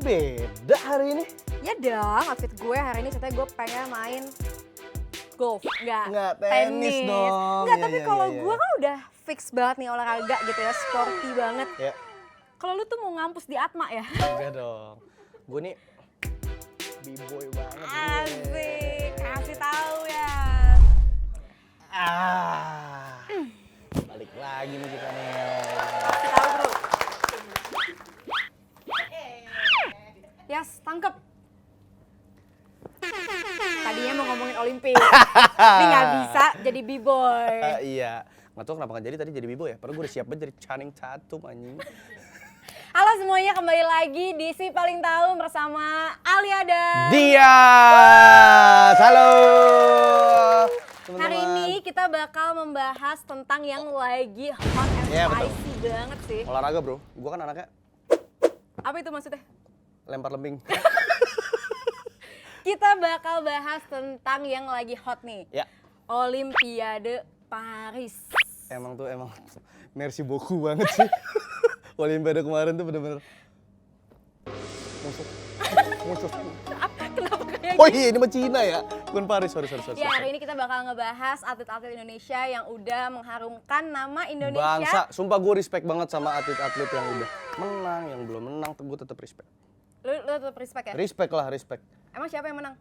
beda hari ini. Ya dong, outfit gue hari ini ceritanya gue pengen main golf. Enggak, tenis dong. Enggak, Iya, tapi iya, kalau iya, gue iya. kan udah fix banget nih olahraga gitu ya, sporty banget. Ya, Kalau lu tuh mau ngampus di Atma ya? enggak dong. Gue nih b-boy banget gue. Asik, kasih tahu ya. Balik lagi nih kita nih. Kasih tahu bro. Yes, tangkep. Tadinya mau ngomongin Olimpik, tapi nggak bisa jadi b-boy. Iya. Nggak tahu kenapa nggak jadi tadi jadi b-boy ya. Padahal gue udah siap banget jadi Channing Tatum anjing. Halo semuanya, kembali lagi di Si Paling Tahu bersama Alia dan Dia. Halo. Teman-teman. hari ini kita bakal membahas tentang yang lagi hot and Iya, betul. spicy banget sih. Olahraga bro. Gue kan anaknya Apa itu maksudnya? lempar lembing. Kita bakal bahas tentang yang lagi hot nih. Ya. Olimpiade Paris. Emang merci beaucoup banget sih. Olimpiade kemarin tuh bener-bener musuh. Kenapa kayak Oh iya, ini mah Cina ya, bukan Paris. Sorry. Ya, hari ini kita bakal ngebahas atlet-atlet Indonesia yang udah mengharumkan nama Indonesia. Bangsa, sumpah gue respect banget sama atlet-atlet yang udah menang, yang belum menang, gue tetap respect. Lu tetap respect ya? Respect lah, respect. Emang siapa yang menang?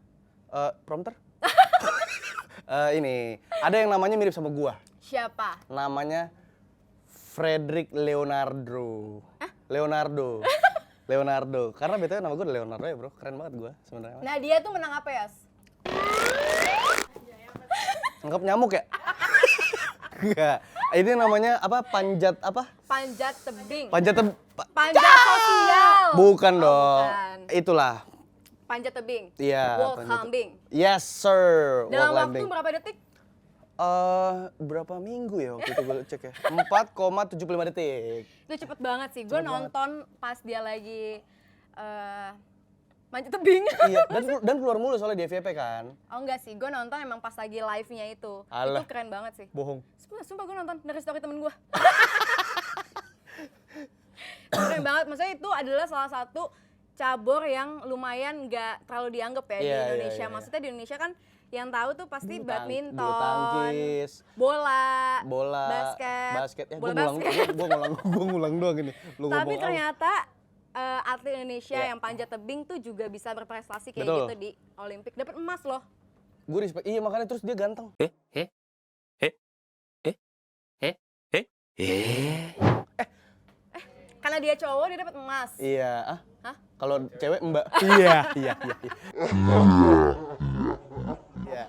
Prompter? Ini, ada yang namanya mirip sama gua. Siapa? Namanya Frederick Leonardo. Leonardo. Karena betulnya nama gue Leonardo ya bro, keren banget gua sebenarnya. Nah, dia tuh menang apa ya? Anggap nyamuk ya? Enggak. Ini namanya apa? Panjat apa? Panjat tebing. Panjat Panjat sosial. Bukan Oh, dong. bukan. Itulah. Panjat tebing. Iya. Wall panjat- climbing. Yes sir. Dalam Wall waktu climbing. berapa detik? Berapa minggu ya waktu itu gue cek ya? 4,75 detik. Itu cepet banget sih. Gue Cepet banget. nonton pas dia lagi manjat tebing. Iya, dan keluar mulu soalnya di FYP kan. Oh enggak sih, gue nonton emang pas lagi live-nya itu. Alah. Itu keren banget sih. Bohong. Sumpah gue nonton dari story temen gue. Keren banget, maksudnya itu adalah salah satu cabur yang lumayan nggak terlalu dianggap ya di Iya, Indonesia. iya. Maksudnya di Indonesia kan yang tahu tuh pasti Bulu badminton, tangkis, bola, bola, basket. Ya, Bola gue ngulang, basket. gue ngulang doang ini. Lu Tapi ngomong apa? ternyata atlet Indonesia Iya. yang panjat tebing tuh juga bisa berprestasi kayak Betul. gitu di Olimpik, dapat emas loh. Gue respect. Iya makanya terus dia ganteng. Karena dia cowok dia dapat emas. Iya. Hah? Kalau cewek Mbak. Iya.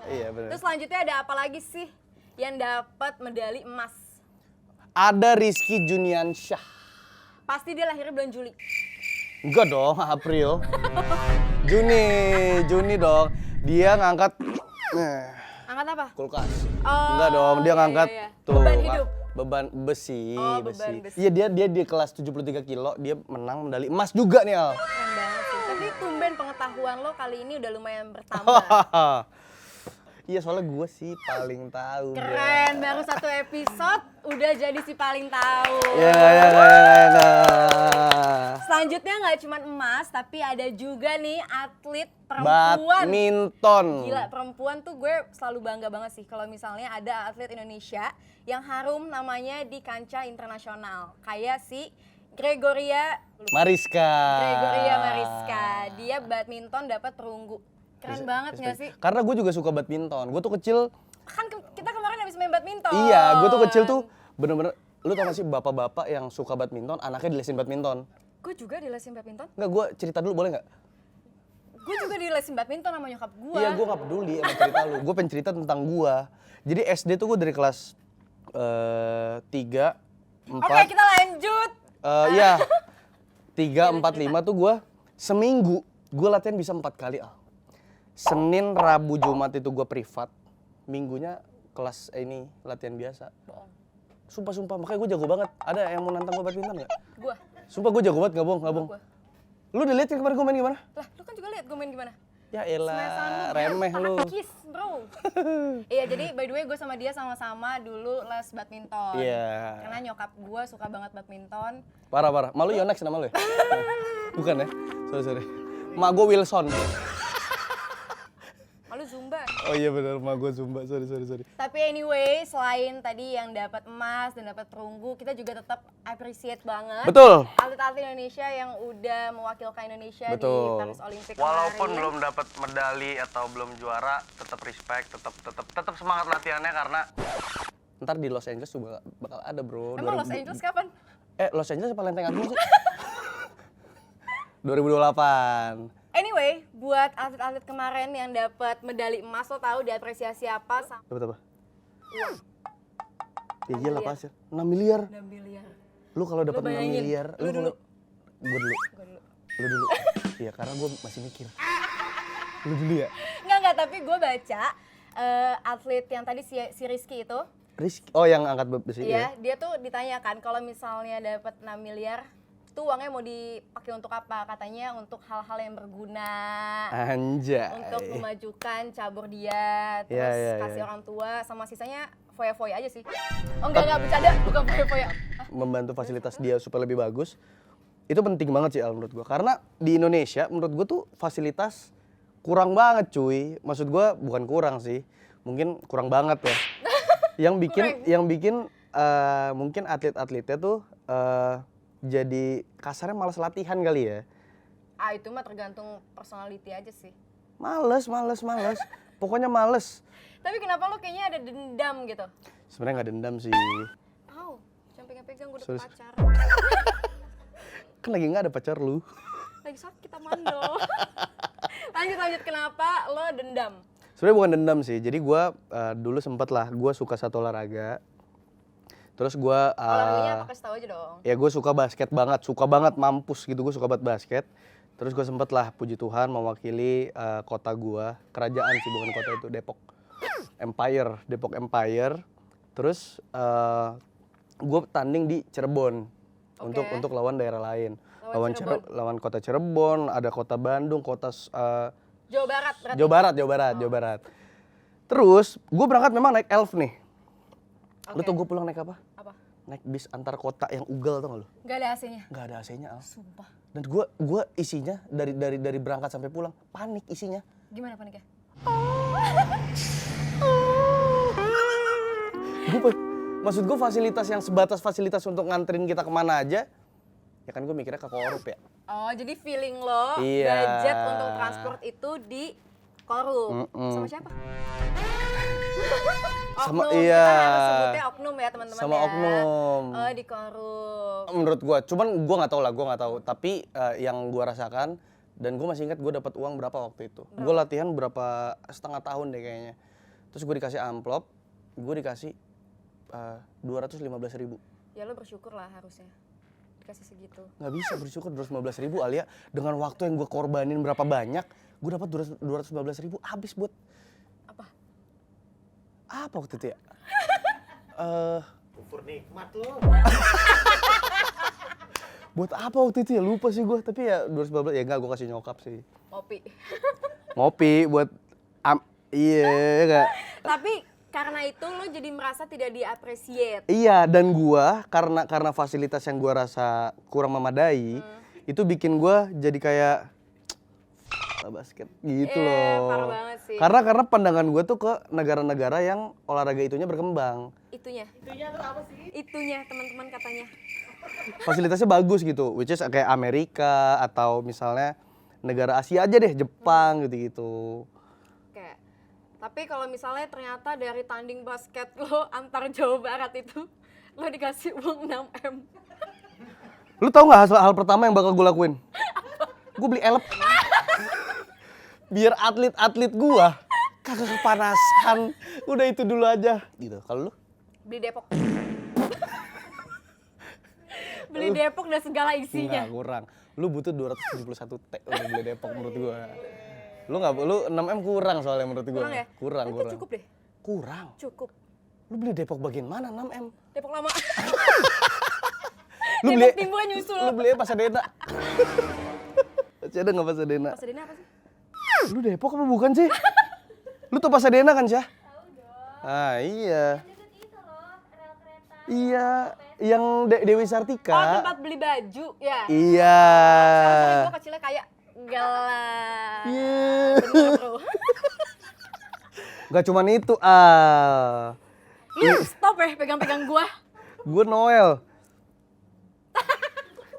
Iya benar. Terus selanjutnya ada apa lagi sih yang dapat medali emas? Ada Rizky Juniansyah. Pasti dia lahirnya bulan Juli. Enggak dong, April. Juni dong. Dia ngangkat Angkat apa? kulkas. Oh, Enggak dong, dia iya, ngangkat iya. tuh. Beban hidup. Beban besi, Oh, beban besi. Iya, dia di kelas 73 kilo, dia menang medali emas juga nih, Al. Keren banget sih. Tapi tumben pengetahuan lo kali ini udah lumayan bertambah. Iya, soalnya gue sih paling tahu. Keren, baru satu episode udah jadi si paling tahu. Ya. Selanjutnya nggak cuma emas, tapi ada juga nih atlet perempuan. Badminton. Gila, perempuan tuh gue selalu bangga banget sih kalau misalnya ada atlet Indonesia yang harum namanya di kancah internasional. Kayak si Gregoria Mariska. Dia badminton dapat perunggu. Keren banget nggak sih? Karena gue juga suka badminton. Gue tuh kecil, Kan kita kemarin habis main badminton. iya, gue tuh kecil tuh bener-bener, lu tau gak sih bapak-bapak yang suka badminton, anaknya dilesin badminton? Gue juga dilesin badminton. Enggak, gue cerita dulu boleh nggak? Gue juga dilesin badminton sama nyokap gue. Iya, gue gak peduli emang cerita lu. Gue pengen cerita tentang gue. Jadi SD tuh gue dari kelas 3, 4. Oke, kita lanjut. Iya, 3, 4, 5 tuh gue seminggu gue latihan bisa 4 kali. Senin, Rabu, Jumat itu gue privat. Minggunya kelas ini latihan biasa. Bohong. Sumpah, makanya gue jago banget. Ada yang mau nantang gue badminton nggak? Gue. Sumpah gue jago banget, nggak bohong. Gua. Lu udah liat kan kemarin gue main gimana? Lah, lu kan juga lihat gue main gimana? Ya Smash-an elah, remeh lu. Takis, bro. Iya, jadi by the way gue sama dia sama-sama dulu les badminton. Iya. Karena nyokap gue suka banget badminton. Parah. Malu Yonex nama lu ya? Bukan ya? Sorry. Mak gue Wilson. Malu Zumba. Oh iya benar, mak gue Zumba. Sorry. Tapi anyway, selain tadi yang dapat emas dan dapat perunggu, kita juga tetap appreciate banget Betul. atlet-atlet Indonesia yang udah mewakilkan Indonesia di Betul. Paris Olympic Walaupun kemarin. belum dapat medali atau belum juara, tetap respect, tetap semangat latihannya karena ntar di Los Angeles juga bakal ada, bro. Emang Los Angeles kapan? Los Angeles apa Lenteng Agung sih? 2028. Anyway, buat atlet-atlet kemarin yang dapat medali emas, lo tahu diapresiasi apa? Dapat apa? Uang. Ya iyalah pasti. 6 miliar. 6 miliar. Lu kalau dapat 6 bayangin, miliar, lu dulu. Gue dulu. Gue dulu. Lu dulu. Iya, karena gue masih mikir. Lu dulu ya? Enggak, tapi gue baca atlet yang tadi si Rizky itu, Oh, yang angkat besi iya, dia tuh ditanyakan kalau misalnya dapat 6 miliar, tuh uangnya mau dipakai untuk apa? Katanya untuk hal-hal yang berguna. Anjay. Untuk memajukan cabur dia, terus Iya, kasih iya. orang tua, sama sisanya foya-foya aja sih. Oh enggak bercanda, bukan foya-foya. Membantu fasilitas dia supaya lebih bagus. Itu penting banget sih Al menurut gue. Karena di Indonesia menurut gue tuh fasilitas kurang banget cuy. Maksud gue bukan kurang sih. Mungkin kurang banget ya. yang bikin mungkin atlet-atletnya tuh jadi kasarnya malas latihan kali ya. Ah itu mah tergantung personality aja sih. Males. Pokoknya males. Tapi kenapa lo kayaknya ada dendam gitu? Sebenarnya nggak dendam sih. Au, jangan pegang-pegang, gue Sorry. udah pacar. Kan lagi nggak ada pacar lu. Lagi sakit amandel. lanjut, kenapa lo dendam? Sebenarnya bukan dendam sih. Jadi gue dulu sempet lah, gue suka satu olahraga. Terus gue Olahraganya apa, kasih tau aja dong. ya gue suka banget mampus gitu, gue suka banget basket. Terus gue sempet lah puji Tuhan mewakili kota gue, kerajaan sih bukan kota itu, Depok Empire. Terus gue tanding di Cirebon untuk lawan daerah lain. Lawan kota Cirebon, ada kota Bandung, kota Jawa Barat berarti? Jawa Barat. Terus gue berangkat memang naik Elf nih. Lu Oke. tau gue pulang naik apa? Apa? Naik bis antar kota yang ugal, tau gak lu? Gak ada AC-nya? Gak ada AC-nya, Al. Sumpah. Dan gue isinya dari berangkat sampai pulang panik isinya. Gimana paniknya? Maksud gue fasilitas yang sebatas fasilitas untuk nganterin kita kemana aja, ya kan gue mikirnya ke korup ya. Oh jadi feeling lo Iya. budget untuk transport itu di korup. Sama siapa? Sama- Oknum, iya. kita harus sebutnya oknum ya teman-teman Sama ya. oknum. Oh di korup. Menurut gue, cuman gue nggak tahu. Tapi yang gue rasakan dan gue masih ingat gue dapat uang berapa waktu itu. Gue latihan berapa setengah tahun deh kayaknya. Terus gue dikasih amplop, gue dikasih 215.000. Ya lo bersyukur lah harusnya dikasih segitu. Nggak bisa bersyukur 215.000 Alia, dengan waktu yang gue korbanin berapa banyak, gue dapat 215.000 habis buat apa waktu itu ya? Kufur nikmat lo. Buat apa waktu itu ya, lupa sih gue. Tapi ya 215, ya enggak, gue kasih nyokap sih. Ngopi buat iya enggak. Tapi karena itu lo jadi merasa tidak di-appreciate. Iya, dan gua karena fasilitas yang gua rasa kurang memadai, itu bikin gua jadi kayak basket gitu loh. Parah banget sih. Karena pandangan gua tuh ke negara-negara yang olahraga itunya berkembang. Itunya tuh apa sih? Itunya teman-teman katanya. Fasilitasnya bagus gitu, which is kayak Amerika atau misalnya negara Asia aja deh, Jepang gitu-gitu. Oke. Tapi kalau misalnya ternyata dari tanding basket lo antar Jawa Barat itu lo dikasih uang 6M. Lu tau nggak hal pertama yang bakal gue lakuin? Gue beli elep. Biar atlet-atlet gue kagak kepanasan. Udah itu dulu aja. Gitu. Kalau lu? Beli Depok. Beli Depok dan segala isinya. Enggak, kurang. Lu butuh 271 T untuk beli Depok menurut gue. Lu 6M kurang soalnya menurut gue. Kurang ya? Kurang. Itu cukup deh. Kurang. Cukup. Lu beli Depok bagian mana 6M? Depok lama. Lu Depok beli Timurnya nyusul. Lu beli Pasadena. Masih ada nggak Pasadena? Pasadena apa sih? Lu Depok apa bukan sih? Lu tau Pasadena kan, Syah? Tahu dong. Ah, iya. Yang deket itu loh, rel kereta. Iya, yang Dewi Sartika. Oh, tempat beli baju ya. Iya. Sekarang gue kecilnya kayak gelap. Iya. Bener bro. Gak cuman itu, Lu stop ya pegang-pegang gua. gue Noel.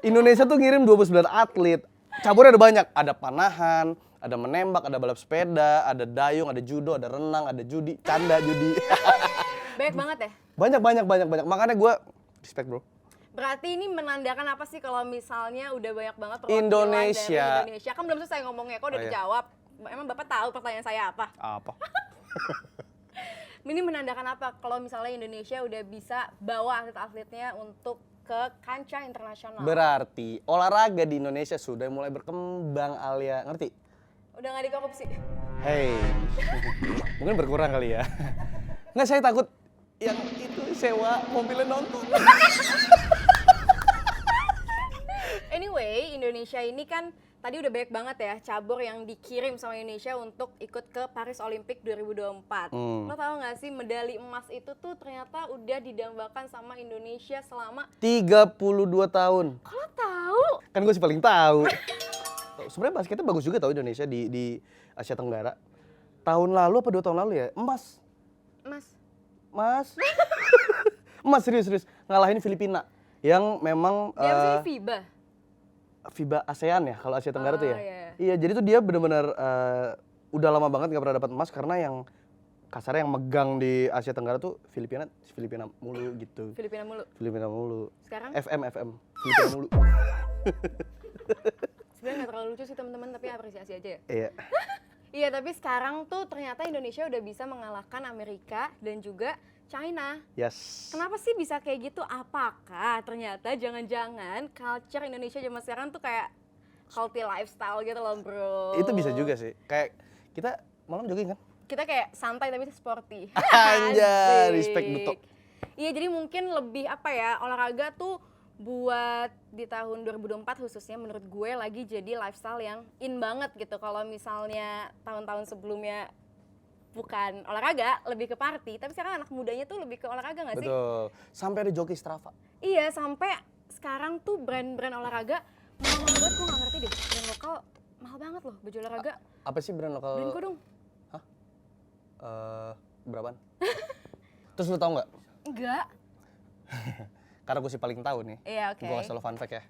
Indonesia tuh ngirim 29 atlet. Caburnya ada banyak, ada panahan, ada menembak, ada balap sepeda, ada dayung, ada judo, ada renang, ada judi, canda judi. Banyak banget ya. banyak. Makanya gue respect, bro. Berarti ini menandakan apa sih kalau misalnya udah banyak banget perwakilan Indonesia. dari Indonesia? Kan belum selesai ngomongnya, kok udah Oh, iya. dijawab. Emang Bapak tahu pertanyaan saya apa? Apa? Ini menandakan apa kalau misalnya Indonesia udah bisa bawa atlet-atletnya untuk ke kancah internasional? Berarti olahraga di Indonesia sudah mulai berkembang, Alia. Ngerti? Udah nggak dikorupsi? Hey, mungkin berkurang kali ya. Nggak, saya takut yang itu sewa mobilnya nonton. Anyway, Indonesia ini kan tadi udah banyak banget ya cabur yang dikirim sama Indonesia untuk ikut ke Paris Olympic 2024. Lo tau gak sih medali emas itu tuh ternyata udah didambakan sama Indonesia selama 32 tahun. Kalau tahu? Kan gue sih paling tahu. Sebenarnya basketnya bagus juga tau Indonesia di Asia Tenggara. Tahun lalu apa 2 tahun lalu ya? Emas. Emas serius. Ngalahin Filipina. Yang memang Dia apa sih FIBA? FIBA ASEAN ya, kalau Asia Tenggara tuh ya. Iya. Iya, jadi tuh dia benar-benar udah lama banget nggak pernah dapat emas karena yang kasarnya yang megang di Asia Tenggara tuh Filipina mulu gitu. Filipina mulu. Sekarang? FM Filipina mulu. Sebenarnya nggak terlalu lucu sih teman-teman, tapi apresiasi aja ya. Iya. Iya, tapi sekarang tuh ternyata Indonesia udah bisa mengalahkan Amerika dan juga China. Yes. Kenapa sih bisa kayak gitu? Apakah ternyata jangan-jangan culture Indonesia zaman sekarang tuh kayak healthy lifestyle gitu loh bro? Itu bisa juga sih. Kayak kita malam jogging kan? Kita kayak santai tapi sporty. Anjay, Asik. respect betul. Iya, jadi mungkin lebih apa ya, olahraga tuh buat di tahun 2024 khususnya menurut gue lagi jadi lifestyle yang in banget gitu. Kalau misalnya tahun-tahun sebelumnya bukan olahraga, lebih ke party, tapi sekarang anak mudanya tuh lebih ke olahraga nggak sih? Betul. Sampai ada joki Strava. Iya, sampai sekarang tuh brand-brand olahraga mahal banget, gue nggak ngerti deh. Brand lokal mahal banget loh baju olahraga. Apa sih brand lokal? Brand gue dong. Berapaan? Terus lu tau nggak? Enggak. Karena gue sih paling tahu nih. Iya, oke. Gue kasih lo fun fact ya.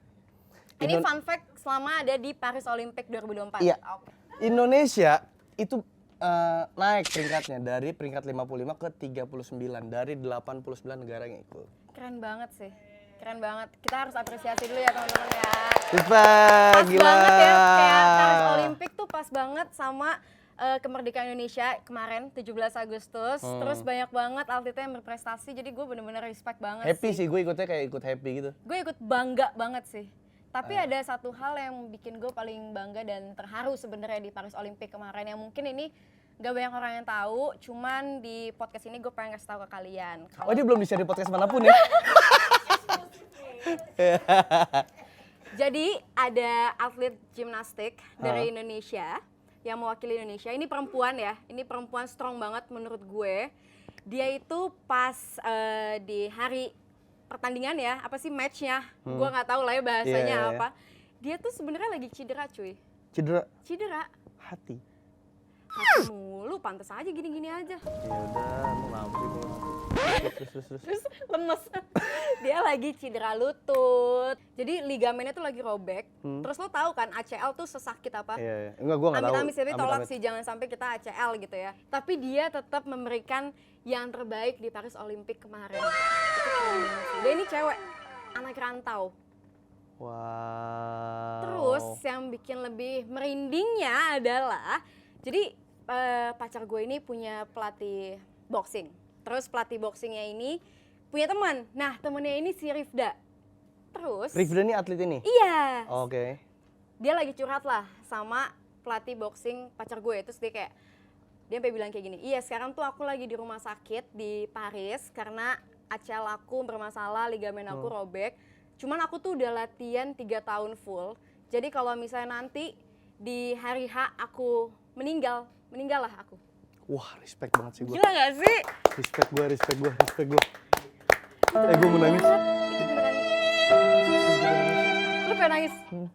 Ini fun fact selama ada di Paris Olympic 2024. Iya. Oke. Indonesia itu naik peringkatnya dari peringkat 55 ke 39 dari 89 negara yang ikut. Keren banget sih. Keren banget. Kita harus apresiasi dulu ya teman-teman ya. Respect, Pas gila. banget ya, kayak Paris Olympic tuh pas banget sama kemerdekaan Indonesia kemarin 17 Agustus. Terus banyak banget atletnya yang berprestasi, jadi gue bener-bener respect banget Happy sih, gue ikutnya kayak ikut happy gitu. Gue ikut bangga banget sih. Tapi ada satu hal yang bikin gue paling bangga dan terharu sebenarnya di Paris Olympic kemarin, yang mungkin ini gak banyak orang yang tahu, cuman di podcast ini gue pengen kasih tahu ke kalian. Oh, dia belum di-share di podcast manapun ya? Jadi ada atlet gimnastik dari Indonesia yang mewakili Indonesia. Ini perempuan ya, ini perempuan strong banget menurut gue. Dia itu pas di hari pertandingan ya, apa sih matchnya? Gue nggak tahu lah ya bahasanya Iya. apa. Dia tuh sebenarnya lagi cedera cuy. Cedera. Hati. Hati mulu, pantas aja gini-gini aja. Ya udah, mau ngapa sih kalau terus. Terus lemes. Dia lagi cedera lutut. Jadi ligamennya tuh lagi robek. Terus lo tahu kan ACL tuh sesakit apa? Iya. Enggak, gue nggak tahu. Amit-amit tapi tolak Amit-amit. sih, jangan sampai kita ACL gitu ya. Tapi dia tetap memberikan yang terbaik di Paris Olympic kemarin. Itu keren banget sih. Dia ini cewek, anak rantau. Wow. Terus yang bikin lebih merindingnya adalah, jadi pacar gue ini punya pelatih boxing. Terus pelatih boxingnya ini punya teman. Nah, temennya ini si Rifda. Terus Rifda ini atlet ini? iya. Oke. Dia lagi curhat lah sama pelatih boxing pacar gue. Terus dia sampai bilang kayak gini, iya sekarang tuh aku lagi di rumah sakit di Paris karena ACL aku bermasalah, ligamen aku robek. Cuman aku tuh udah latihan 3 tahun full. Jadi kalau misalnya nanti di hari H aku meninggal lah aku. Wah, respect banget sih gue. Gila gak sih? Respect gue. Gue mau nangis. Itu beneran. Lu pengen nangis?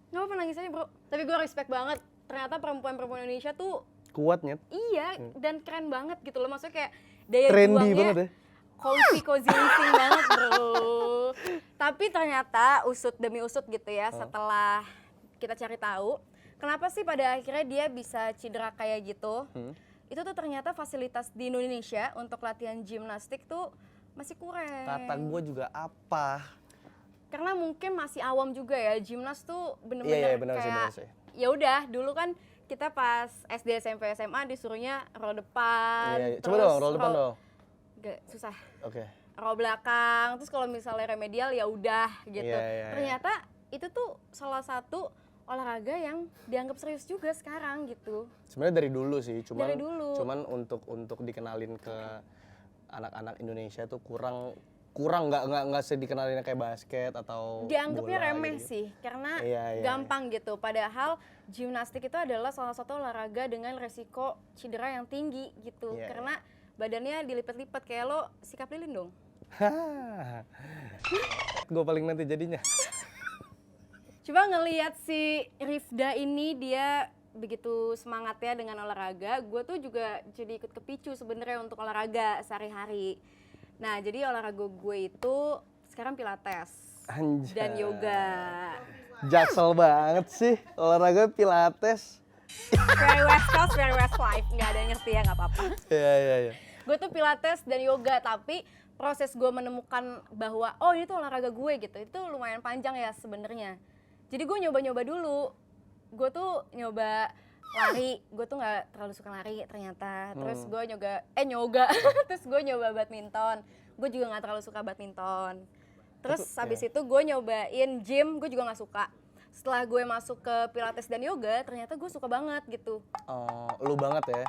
Nggak apa-apa nangis aja bro. Tapi gue respect banget. Ternyata perempuan-perempuan Indonesia tuh Kuatnya. iya dan keren banget gitu loh. Maksudnya kayak daya Trendy juangnya banget ya. cozy banget bro. Tapi ternyata usut demi usut gitu ya setelah kita cari tahu. Kenapa sih pada akhirnya dia bisa cedera kayak gitu? Itu tuh ternyata fasilitas di Indonesia untuk latihan gimnastik tuh masih kurang. Kata gue juga apa? Karena mungkin masih awam juga ya, gimnas tuh bener-bener Iya, benar sih, kayak benar sih. ya udah dulu kan kita pas SD, SMP, SMA disuruhnya row depan, Iya. Coba dong, roll depan dong. Gak susah. Oke. Row belakang, terus kalau misalnya remedial ya udah gitu. Iya. Ternyata itu tuh salah satu olahraga yang dianggap serius juga sekarang gitu. Sebenarnya dari dulu sih, Dari dulu. cuman untuk dikenalin ke anak-anak Indonesia tuh kurang nggak sedikenalinnya kayak basket atau Dianggapnya bola remeh gitu. sih karena Iya. gampang gitu. Padahal gimnastik itu adalah salah satu olahraga dengan resiko cedera yang tinggi gitu. Iya, Karena badannya dilipat-lipat kayak lo sikap lilin dong. Gue paling nanti jadinya. Coba ngelihat si Rifda ini dia begitu semangatnya dengan olahraga, gue tuh juga jadi ikut kepicu sebenarnya untuk olahraga sehari-hari. Nah, jadi olahraga gue itu sekarang pilates Anjay. dan yoga. Jaksel banget sih olahraga pilates. Very West Coast, very West Life. Nggak ada yang ngerti ya, nggak apa-apa. Iya. Gue tuh pilates dan yoga, tapi proses gue menemukan bahwa oh ini tuh olahraga gue gitu, itu lumayan panjang ya sebenarnya. Jadi gue nyoba-nyoba dulu. Gue tuh nyoba lari, gue tuh nggak terlalu suka lari ternyata. Terus gue nyoga, terus gue nyoba badminton. Gue juga nggak terlalu suka badminton. Terus habis itu gue nyobain gym, gue juga nggak suka. Setelah gue masuk ke pilates dan yoga, ternyata gue suka banget gitu. Oh, lu banget ya.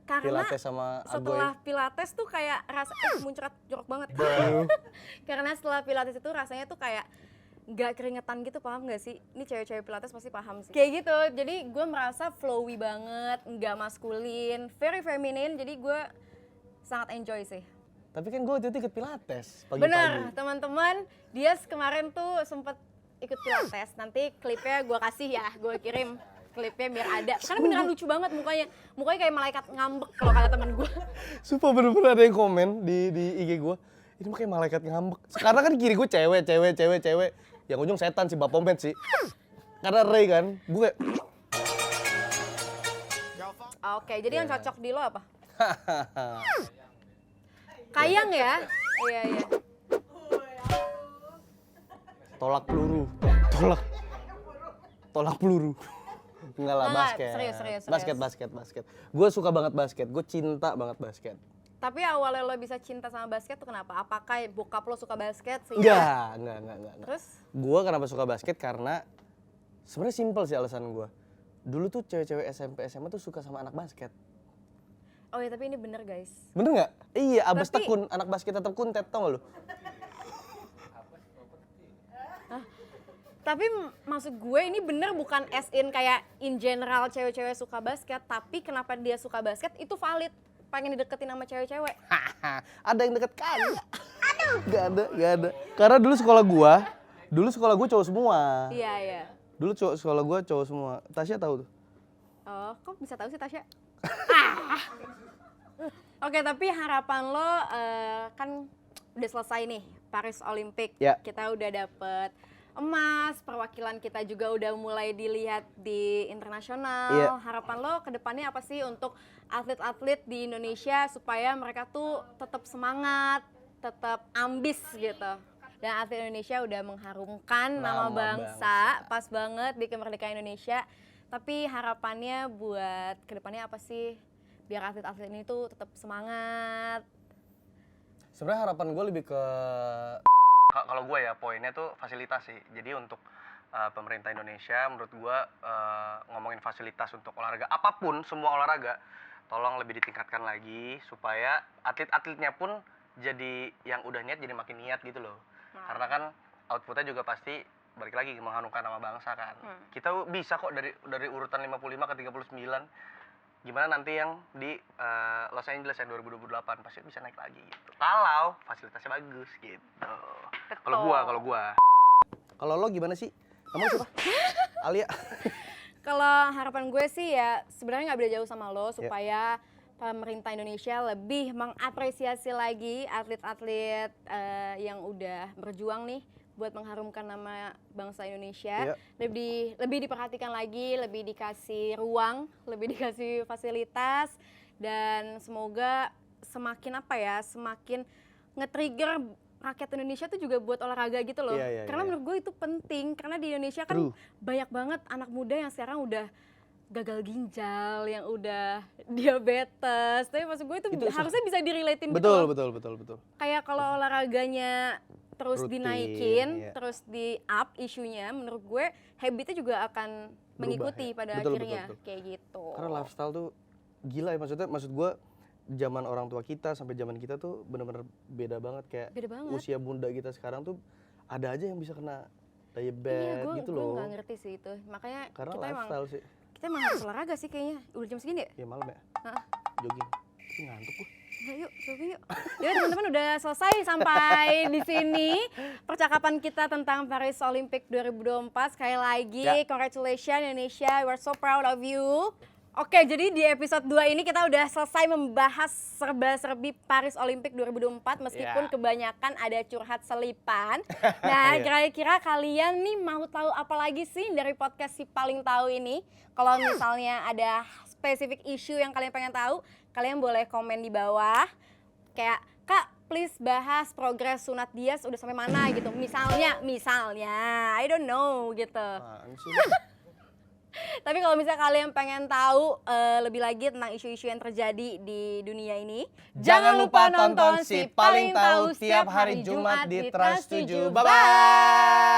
Karena Pilates sama setelah Agoy. pilates tuh kayak rasa muncrat jorok banget. Karena setelah pilates itu rasanya tuh kayak nggak keringetan gitu, paham nggak sih? Ini cewek-cewek pilates pasti paham sih. Kayak gitu, jadi gue merasa flowy banget, nggak maskulin, very feminine, jadi gue sangat enjoy sih. Tapi kan gue waktu itu ikut pilates pagi-pagi. Bener, teman-teman, dia kemarin tuh sempet ikut pilates, nanti klipnya gue kasih ya, gue kirim klipnya biar ada. Karena beneran lucu banget mukanya kayak malaikat ngambek kalau kata temen gue. Sumpah bener-bener ada yang komen di IG gue. Ini mah kayak malaikat ngambek. Sekarang kan kiri gue cewek. Yang ujung setan sih, Bapomet sih. Karena Ray kan, gue kayak... Oke, jadi yang cocok di lo apa? Kayang ya? Iya. Tolak peluru. Tolak peluru. Enggak lah, Enggak, basket. serius. Basket. Gue suka banget basket, gue cinta banget basket. Tapi awalnya lo bisa cinta sama basket tuh kenapa? Apakah bokap lo suka basket sehingga? Enggak. Terus? Gue kenapa suka basket karena sebenarnya simpel sih alasan gue. Dulu tuh cewek-cewek SMP SMA tuh suka sama anak basket. Oh ya tapi ini bener guys. Bener nggak? Iya, abis Tapi- tekun, anak basket tetap kuntet, tau gak lu? Tapi maksud gue ini bener bukan as in kayak in general cewek-cewek suka basket. Tapi kenapa dia suka basket itu valid. Pengen dideketin sama cewek-cewek. Ada yang deket kagak? Gak ada. Karena dulu sekolah gua cowok semua. Iya. Dulu sekolah gua cowok semua. Tasya tahu tuh. Oh, kok bisa tahu sih Tasya? Oke, tapi harapan lo kan udah selesai nih Paris Olympic. Ya. Kita udah dapet emas, perwakilan kita juga udah mulai dilihat di internasional. Iya. Harapan lo ke depannya apa sih untuk atlet-atlet di Indonesia supaya mereka tuh tetap semangat, tetap ambis gitu. Dan atlet Indonesia udah mengharumkan nama bangsa, pas banget di kemerdekaan Indonesia. Tapi harapannya buat ke depannya apa sih? Biar atlet-atlet ini tuh tetap semangat. Sebenarnya harapan gue lebih ke kalau gue ya poinnya tuh fasilitas sih. Jadi untuk pemerintah Indonesia menurut gue ngomongin fasilitas untuk olahraga apapun, semua olahraga tolong lebih ditingkatkan lagi supaya atlet-atletnya pun jadi yang udah niat jadi makin niat gitu loh. Karena kan outputnya juga pasti balik lagi mengharumkan nama bangsa kan. Kita bisa kok dari urutan 55 ke 39 gimana nanti yang di Los Angeles yang 2028 pasti bisa naik lagi gitu. Kalau fasilitasnya bagus gitu. Kalau gua. Kalau lo gimana sih? Kamu siapa? Alia. Kalau harapan gue sih ya sebenarnya nggak beda jauh sama lo supaya pemerintah Indonesia lebih mengapresiasi lagi atlet-atlet yang udah berjuang nih buat mengharumkan nama bangsa Indonesia. Lebih diperhatikan lagi, lebih dikasih ruang, lebih dikasih fasilitas, dan semoga semakin semakin nge-trigger rakyat Indonesia tuh juga buat olahraga gitu loh. Karena menurut gue itu penting, karena di Indonesia kan banyak banget anak muda yang sekarang udah gagal ginjal, yang udah diabetes. Tapi maksud gue itu harusnya bisa direlatein gitu loh. Betul. Kayak kalau olahraganya terus Rutin, dinaikin, terus di up isunya, menurut gue habitnya juga akan mengikuti pada akhirnya. Kayak gitu. Karena lifestyle tuh gila ya, maksud gue zaman orang tua kita sampai zaman kita tuh benar-benar beda banget. Kayak usia bunda kita sekarang tuh ada aja yang bisa kena diabetes gitu loh. Gue gak ngerti sih itu. Makanya karena kita emang harus olahraga sih kayaknya. Udah jam segini ya? Iya malam ya. Jogging. Ngantuk gue. Nah, yuk jogging yuk. Ya teman-teman udah selesai sampai di sini percakapan kita tentang Paris Olympic 2024. Sekali lagi congratulations Indonesia, we are so proud of you. Oke, jadi di episode 2 ini kita udah selesai membahas serba-serbi Paris Olympic 2024 meskipun kebanyakan ada curhat selipan. Nah, kira-kira kalian nih mau tahu apa lagi sih dari podcast Si Paling Tahu ini? Kalau misalnya ada spesifik isu yang kalian pengen tahu, kalian boleh komen di bawah. Kayak, Kak, please bahas progres sunat Dias udah sampai mana gitu. Misalnya, I don't know gitu. Tapi kalau misalnya kalian pengen tahu lebih lagi tentang isu-isu yang terjadi di dunia ini, jangan lupa nonton Si Paling Tahu setiap hari Jumat di Trans 7. Bye-bye!